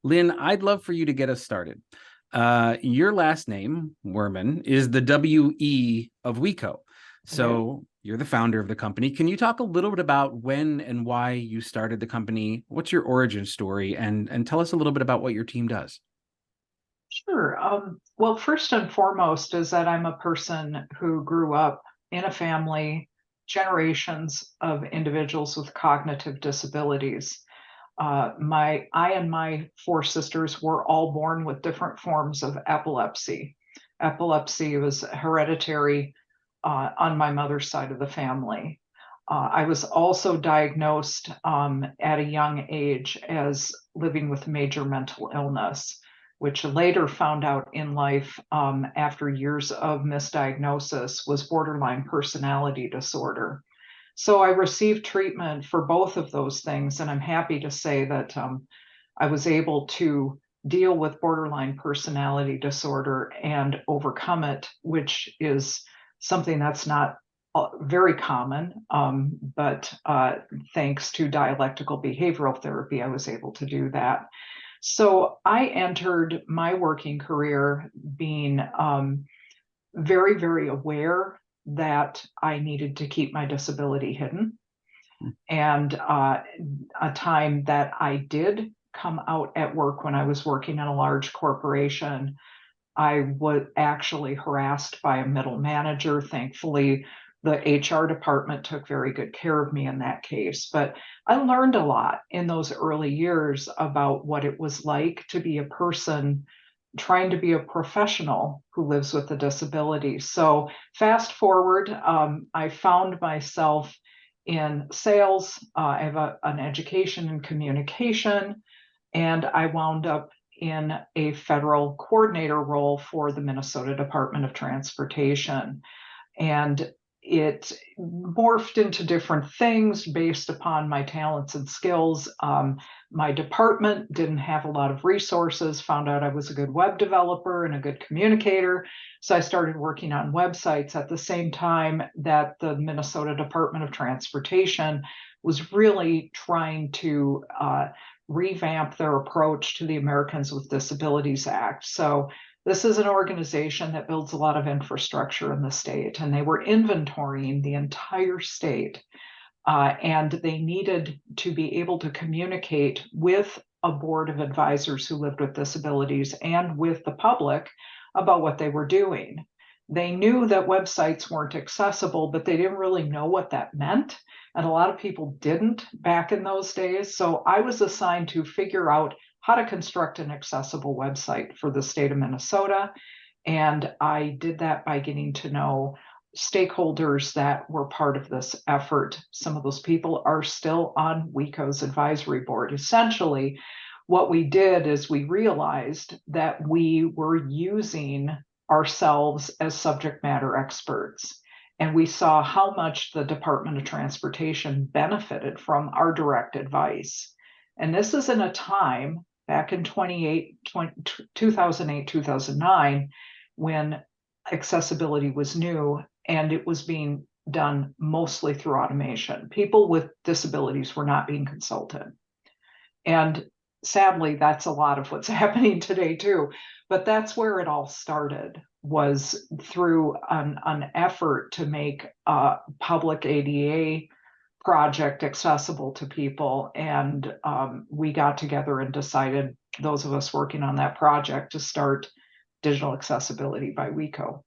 Lynn, I'd love for you to get us started. Your last name, Werman, is the WE of WeCo. So you're the founder of the company. Can you talk a little bit about when and why you started the company? What's your origin story? And tell us a little bit about what your team does. Sure. Well, first and foremost is that I'm a person who grew up in a family, generations of individuals with cognitive disabilities. I and my four sisters were all born with different forms of epilepsy. Epilepsy was hereditary on my mother's side of the family. I was also diagnosed at a young age as living with major mental illness, which later found out in life after years of misdiagnosis was borderline personality disorder. So I received treatment for both of those things, and I'm happy to say that I was able to deal with borderline personality disorder and overcome it, which is something that's not very common, but thanks to dialectical behavioral therapy, I was able to do that. So I entered my working career being very, very aware that I needed to keep my disability hidden. And a time that I did come out at work when I was working in a large corporation, I was actually harassed by a middle manager. Thankfully, the HR department took very good care of me in that case. But I learned a lot in those early years about what it was like to be a person trying to be a professional who lives with a disability. So, fast forward, I found myself in sales. I have an education in communication, and I wound up in a federal coordinator role for the Minnesota Department of Transportation. And it morphed into different things based upon my talents and skills. My department didn't have a lot of resources, found out I was a good web developer and a good communicator. So I started working on websites at the same time that the Minnesota Department of Transportation was really trying to revamp their approach to the Americans with Disabilities Act. So this is an organization that builds a lot of infrastructure in the state, and they were inventorying the entire state. And they needed to be able to communicate with a board of advisors who lived with disabilities and with the public about what they were doing. They knew that websites weren't accessible, but they didn't really know what that meant. And a lot of people didn't back in those days. So I was assigned to figure out how to construct an accessible website for the state of Minnesota. And I did that by getting to know stakeholders that were part of this effort. Some of those people are still on WeCo's advisory board. Essentially, what we did is we realized that we were using ourselves as subject matter experts. And we saw how much the Department of Transportation benefited from our direct advice. And this is in a time back in 2008, 2009, when accessibility was new and it was being done mostly through automation. People with disabilities were not being consulted. And sadly, that's a lot of what's happening today too. But that's where it all started, was through an effort to make a public ADA project accessible to people. And we got together and decided, those of us working on that project, to start Digital Accessibility by WeCo.